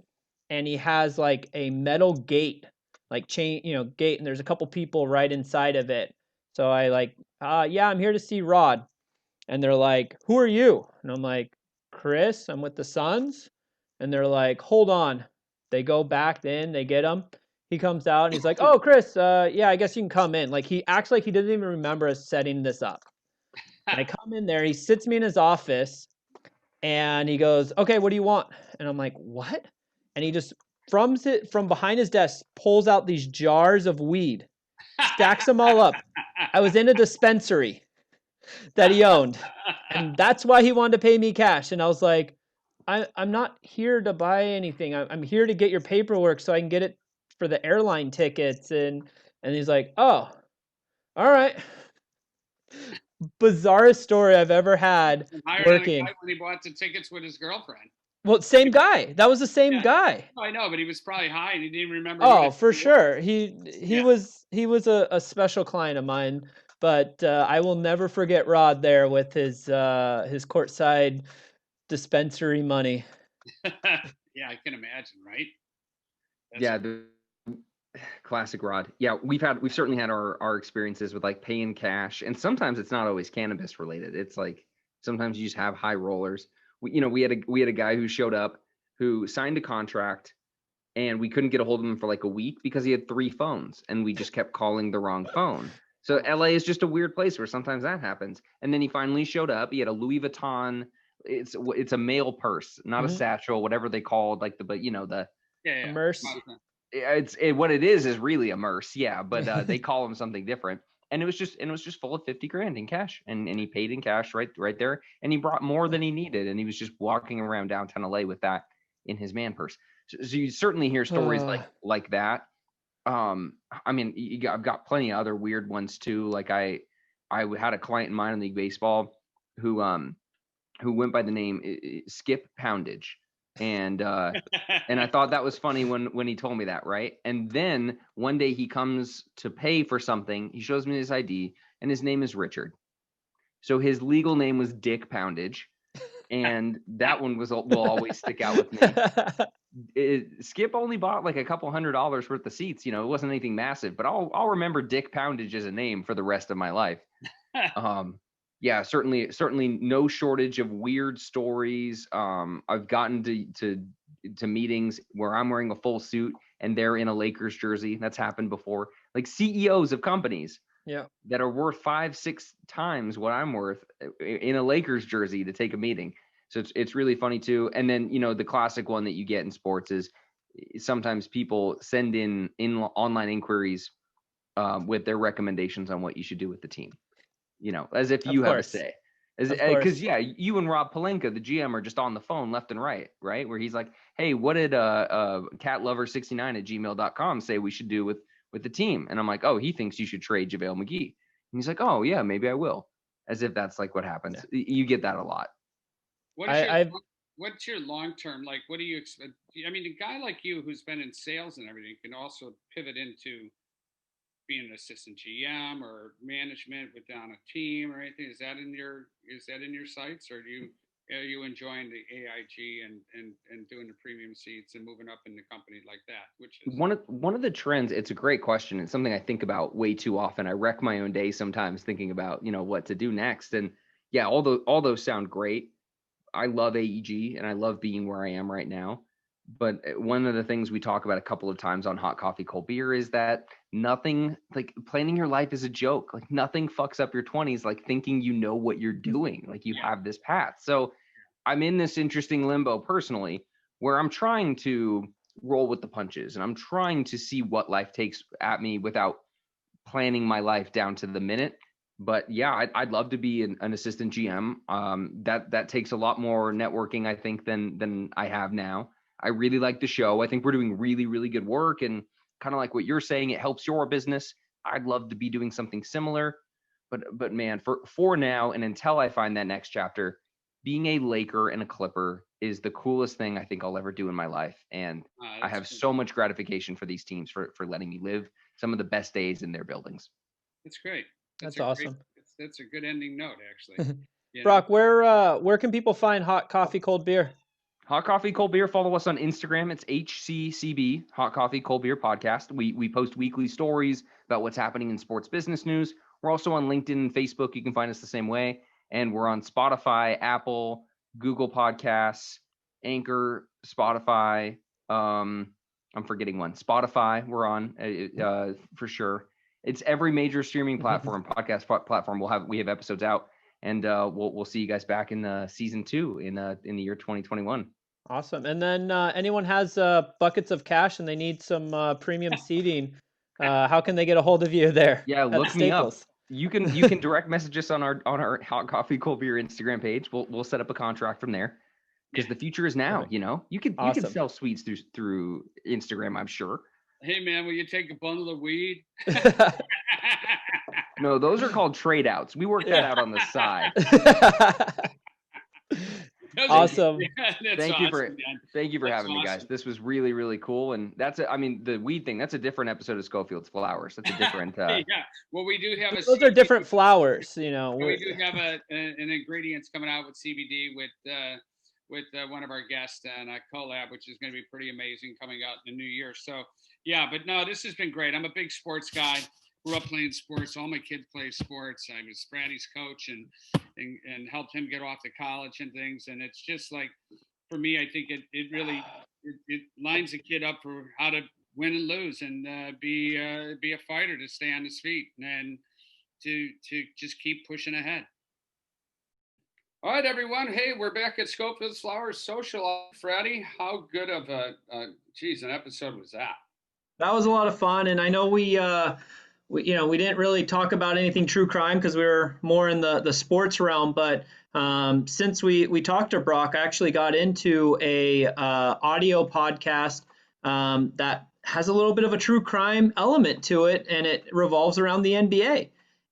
and he has like a metal gate, like chain, gate, and there's a couple people right inside of it. So I like, yeah, I'm here to see Rod. And they're like, who are you? And I'm like, Chris, I'm with the Suns. And they're like, hold on. They go back in, they get him. he comes out and he's like, "Oh, Chris, yeah, I guess you can come in." Like he acts like he doesn't even remember us setting this up. And I come in there, he sits me in his office, and he goes, "Okay, what do you want?" And I'm like, "What?" And he just from behind his desk pulls out these jars of weed, stacks them all up. I was in a dispensary that he owned, and that's why he wanted to pay me cash. And I was like, I'm not here to buy anything. I'm here to get your paperwork so I can get it for the airline tickets. And he's like, "Oh, all right." Bizarrest story I've ever had Hired a working. guy when he bought the tickets with his girlfriend. Well, same guy. That was the same Yeah. guy. Oh, I know, but he was probably high and he didn't remember. Oh, for sure. He Yeah. was a special client of mine, but I will never forget Rod there with his courtside dispensary money. Yeah, I can imagine, right? Yeah, the classic Rod. Yeah, we've certainly had our experiences with like paying cash, and sometimes it's not always cannabis related. It's like sometimes you just have high rollers. We had a guy who showed up who signed a contract, and we couldn't get a hold of him for like a week because he had 3 phones, and we just kept calling the wrong phone. So LA is just a weird place where sometimes that happens. And then he finally showed up. He had a Louis Vuitton. It's a male purse, not a satchel, whatever they called, like the yeah. Immerse. what it is really a merce, yeah, but they call them something different. And it was just full of 50 grand in cash, and he paid in cash right there, and he brought more than he needed, and he was just walking around downtown LA with that in his man purse. So you certainly hear stories like that. I mean, I've got plenty of other weird ones too. Like I had a client in minor league baseball who went by the name Skip Poundage. And I thought that was funny when he told me that, right? And then one day he comes to pay for something. He shows me his ID, and his name is Richard. So his legal name was Dick Poundage, and that one will always stick out with me. Skip only bought like a couple $100 worth of seats. It wasn't anything massive, but I'll remember Dick Poundage as a name for the rest of my life. Yeah, certainly no shortage of weird stories. I've gotten to meetings where I'm wearing a full suit and they're in a Lakers jersey. That's happened before. Like CEOs of companies that are worth 5-6 times what I'm worth in a Lakers jersey to take a meeting. So it's really funny too. And then, the classic one that you get in sports is sometimes people send in online inquiries with their recommendations on what you should do with the team. As if you have a say. Because you and Rob Pelinka, the GM, are just on the phone left and right? Where he's like, "Hey, what did catlover69@gmail.com say we should do with the team?" And I'm like, "Oh, he thinks you should trade JaVale McGee." And he's like, "Oh yeah, maybe I will." As if that's like what happens. Yeah. You get that a lot. What's your long term? Like, what do you expect? I mean, a guy like you who's been in sales and everything can also pivot into being an assistant GM or management on a team or anything. Is that in your sights, or are you enjoying the AIG and doing the premium seats and moving up in the company like that? Which is one of the trends. It's a great question. It's something I think about way too often. I wreck my own day sometimes thinking about what to do next. And yeah, all those sound great. I love AEG and I love being where I am right now. But one of the things we talk about a couple of times on Hot Coffee Cold Beer is that nothing, like, planning your life is a joke. Like, nothing fucks up your 20s like thinking you know what you're doing, like you have this path. So I'm in this interesting limbo personally where I'm trying to roll with the punches and I'm trying to see what life takes at me without planning my life down to the minute. But yeah, I'd love to be an assistant GM. That takes a lot more networking, I think, than I have now. I really like the show. I think we're doing really, really good work, and kind of like what you're saying, it helps your business. I'd love to be doing something similar, but man, for now and until I find that next chapter, being a Laker and a Clipper is the coolest thing I think I'll ever do in my life. And I have so much gratification for these teams for letting me live some of the best days in their buildings. That's great. That's awesome. That's a good ending note, actually. Brock, where can people find Hot Coffee Cold Beer? Hot Coffee Cold Beer. Follow us on Instagram. It's HCCB, Hot Coffee Cold Beer Podcast. We post weekly stories about what's happening in sports business news. We're also on LinkedIn and Facebook. You can find us the same way. And we're on Spotify, Apple, Google Podcasts, Anchor, Spotify. I'm forgetting one. Spotify, we're on for sure. It's every major streaming platform, podcast platform. We have episodes out, and we'll see you guys back in season 2 in the year 2021. Awesome. And then anyone has buckets of cash and they need some premium seating, how can they get a hold of you there? Yeah, at look me up. Staples? You can direct message us on our Hot Coffee Cold Beer Instagram page. We'll set up a contract from there, because the future is now. Perfect. You know, you can Awesome. sell sweets through Instagram, I'm sure. Hey man, will you take a bundle of weed? No, those are called trade outs. We work that out on the side. Awesome. Thank you for That's having me, guys. This was really, really cool. And the weed thing, that's a different episode of Schofield's Flowers. That's a different. Yeah. Well, we do have Those are different flowers, you know. We do have an ingredients coming out with CBD with one of our guests and a collab, which is going to be pretty amazing, coming out in the new year. So yeah, but no, this has been great. I'm a big sports guy. Grew up playing sports. All my kids play sports. I was Fratty's coach and helped him get off to college and things. And it's just like, for me, I think it really lines a kid up for how to win and lose, and be a fighter, to stay on his feet and to just keep pushing ahead. All right, everyone. Hey, we're back at Schofield's Flowers Social. Fratty, how good of an episode was that? That was a lot of fun, and I know we didn't really talk about anything true crime because we were more in the sports realm. But since we talked to Brock, I actually got into a audio podcast that has a little bit of a true crime element to it, and it revolves around the NBA.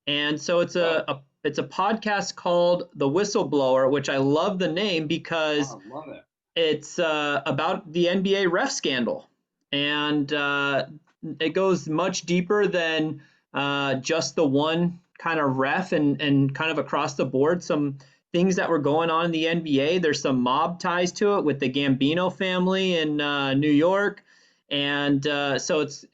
And so it's a podcast called The Whistleblower, which I love the name because it's about the NBA ref scandal. And it goes much deeper than just the one kind of ref, and kind of across the board, some things that were going on in the NBA. There's some mob ties to it with the Gambino family in New York. And so it's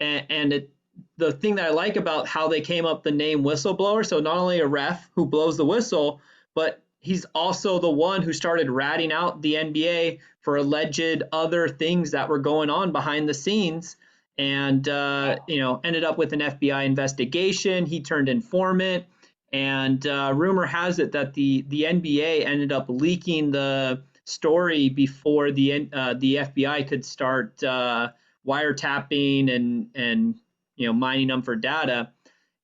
the thing that I like about how they came up the name Whistleblower. So not only a ref who blows the whistle, but he's also the one who started ratting out the NBA for alleged other things that were going on behind the scenes, and ended up with an FBI investigation. He turned informant, and rumor has it that the NBA ended up leaking the story before the FBI could start wiretapping and mining them for data.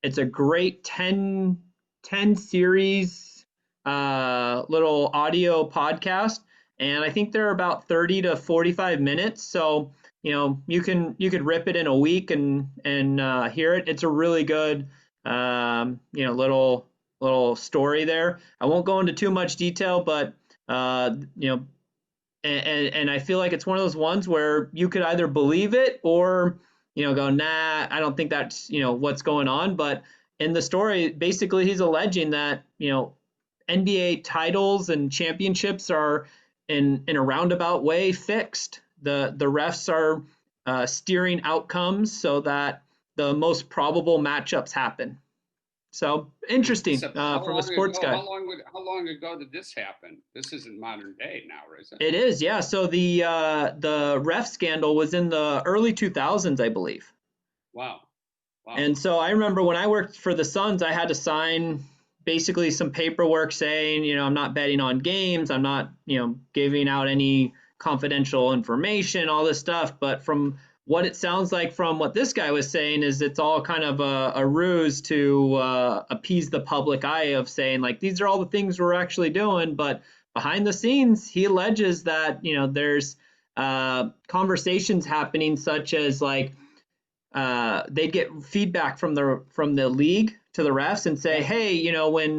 It's a great 10 series little audio podcast, and I think they're about 30 to 45 minutes. So you could rip it in a week and hear it. It's a really good little story there. I won't go into too much detail, but and I feel like it's one of those ones where you could either believe it or go, nah, I don't think that's what's going on. But in the story, basically he's alleging that NBA titles and championships are in a roundabout way fixed. The refs are steering outcomes so that the most probable matchups happen. So interesting from a sports guy. How long ago did this happen? This isn't modern day now, is it? It is, yeah. So the ref scandal was in the early 2000s, I believe. Wow. And so I remember when I worked for the Suns, I had to sign basically some paperwork saying, I'm not betting on games. I'm not, giving out any confidential information, all this stuff. But from what it sounds like from what this guy was saying is it's all kind of a ruse to appease the public eye of saying, like, these are all the things we're actually doing. But behind the scenes, he alleges that, there's conversations happening such as like they'd get feedback from the league to the refs and say, hey, when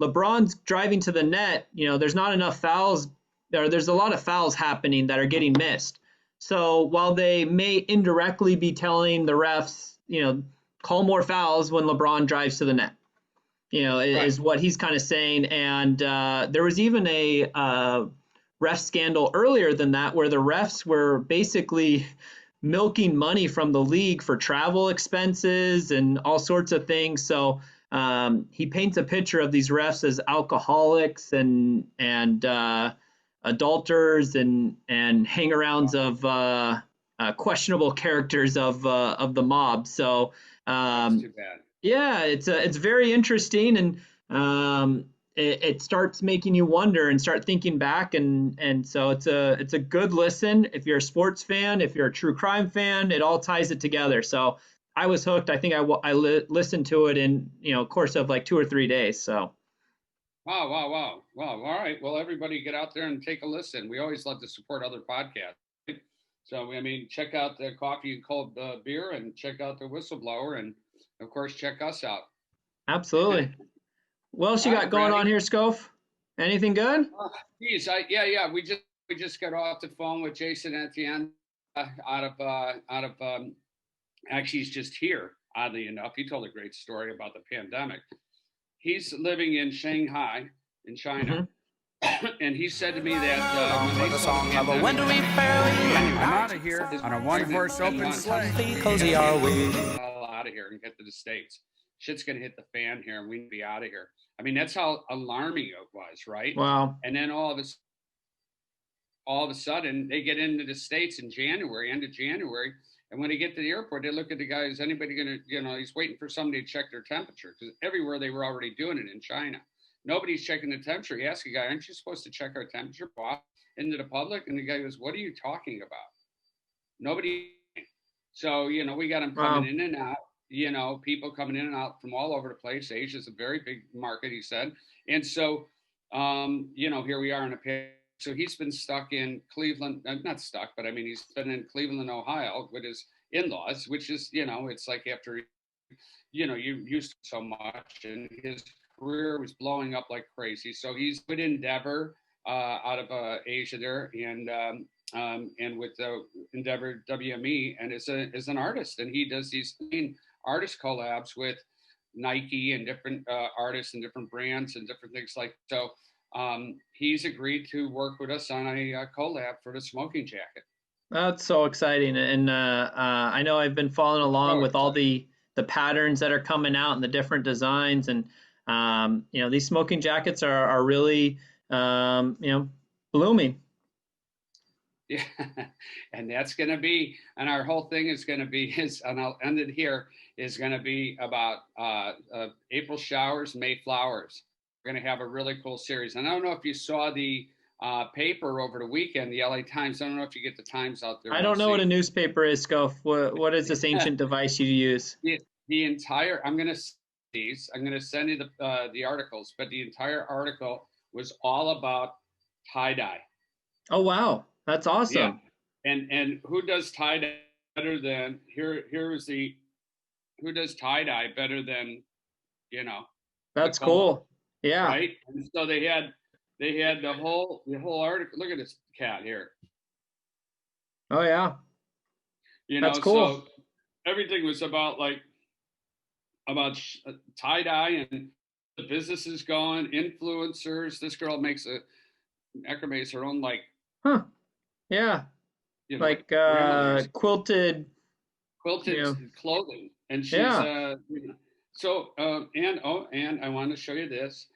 LeBron's driving to the net, there's not enough fouls, or there's a lot of fouls happening that are getting missed. So while they may indirectly be telling the refs, call more fouls when LeBron drives to the net, is what he's kind of saying. And there was even a ref scandal earlier than that where the refs were basically milking money from the league for travel expenses and all sorts of things. So he paints a picture of these refs as alcoholics and adulterers and hang-arounds of questionable characters of the mob. So That's too bad. yeah, it's very interesting, and it starts making you wonder and start thinking back, and so it's a good listen if you're a sports fan, if you're a true crime fan, it all ties it together. So I was hooked. I think I listened to it in course of like 2 or 3 days. So Wow. All right. Well, everybody get out there and take a listen. We always love to support other podcasts. Right? So, I mean, check out the Coffee and Cold Beer, and check out the Whistleblower, and of course, check us out. absolutely. What else you All got right, going Fratty. on here, Scof? Anything good? Geez, yeah. We just got off the phone with Jason Etienne out of actually, he's just here. Oddly enough, he told a great story about the pandemic. He's living in Shanghai, in China, and he said to me that when they saw the pandemic, I'm out of here on a one-horse open sleigh. Cozy our way. Hell out of here and get to the States. Shit's gonna hit the fan here, and we need to be out of here. I mean, that's how alarming it was, right? Wow. And then all of a sudden, they get into the States in January, end of January. And when they get to the airport, they look at the guy, is anybody going to, he's waiting for somebody to check their temperature, because everywhere they were already doing it in China. Nobody's checking the temperature. He asked a guy, aren't you supposed to check our temperature into the public? And the guy goes, what are you talking about? Nobody. So, we got them coming in and out, people coming in and out from all over the place. Asia's a very big market, he said. And so, here we are in a pandemic. So he's been stuck in Cleveland, not stuck, but I mean, he's been in Cleveland, Ohio with his in-laws, which is, it's like after, you used to so much, and his career was blowing up like crazy. So he's with Endeavor out of Asia there, and with Endeavor WME, and is an artist, and he does these artist collabs with Nike and different artists and different brands and different things like so. He's agreed to work with us on a collab for the smoking jacket. That's so exciting, and I know I've been following along with all the patterns that are coming out and the different designs, and these smoking jackets are really blooming. Yeah, and that's going to be, and our whole thing is going to be and I'll end it here, is going to be about April showers, May flowers. We're going to have a really cool series. And I don't know if you saw the paper over the weekend, the LA Times. I don't know if you get the Times out there. I don't know what a newspaper is, Scof. What is this ancient device you use? The entire, I'm going to send you the articles, but the entire article was all about tie-dye. Oh, wow. That's awesome. Yeah. And who does tie-dye better than, who does tie-dye better than, That's cool. Yeah. Right. And so they had the whole article. Look at this cat here. Oh yeah. That's cool. So everything was about tie-dye and the businesses going, influencers. This girl makes macrame's her own yeah. Quilted clothing. And she's so and I want to show you this.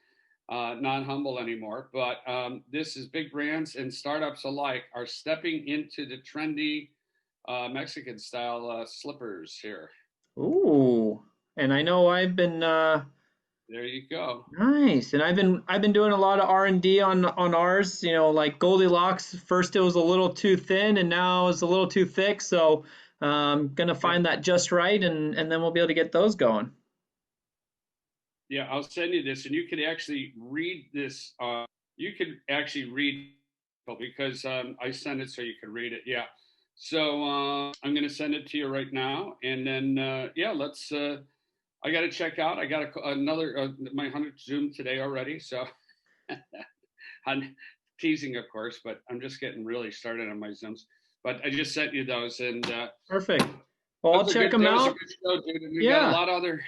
Not humble anymore, but this is big brands and startups alike are stepping into the trendy Mexican style slippers here. Ooh, and I know I've been there you go. Nice. And I've been doing a lot of R&D on ours, like Goldilocks. First it was a little too thin, and now it's a little too thick, so gonna find that just right, and then we'll be able to get those going. Yeah, I'll send you this, and you can actually read this. You can actually read because I sent it so you can read it. Yeah. So I'm going to send it to you right now, and then let's. I got to check out. I got another my 100th Zoom today already. So I'm teasing, of course, but I'm just getting really started on my Zooms. But I just sent you those, and perfect. Well, I'll check them out. Show, we got a lot of other.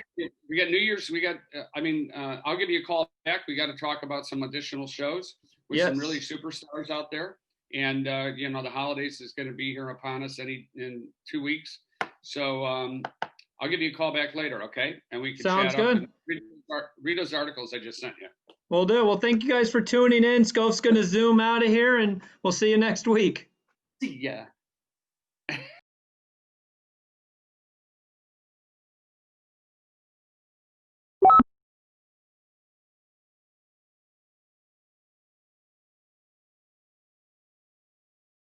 We got New Year's. We got. I'll give you a call back. We got to talk about some additional shows with some really superstars out there. And the holidays is going to be here upon us in 2 weeks. So I'll give you a call back later, okay? And we can Sounds chat good. Up and read those articles I just sent you. Will do. Well, thank you guys for tuning in. Scof's going to zoom out of here, and we'll see you next week. See ya.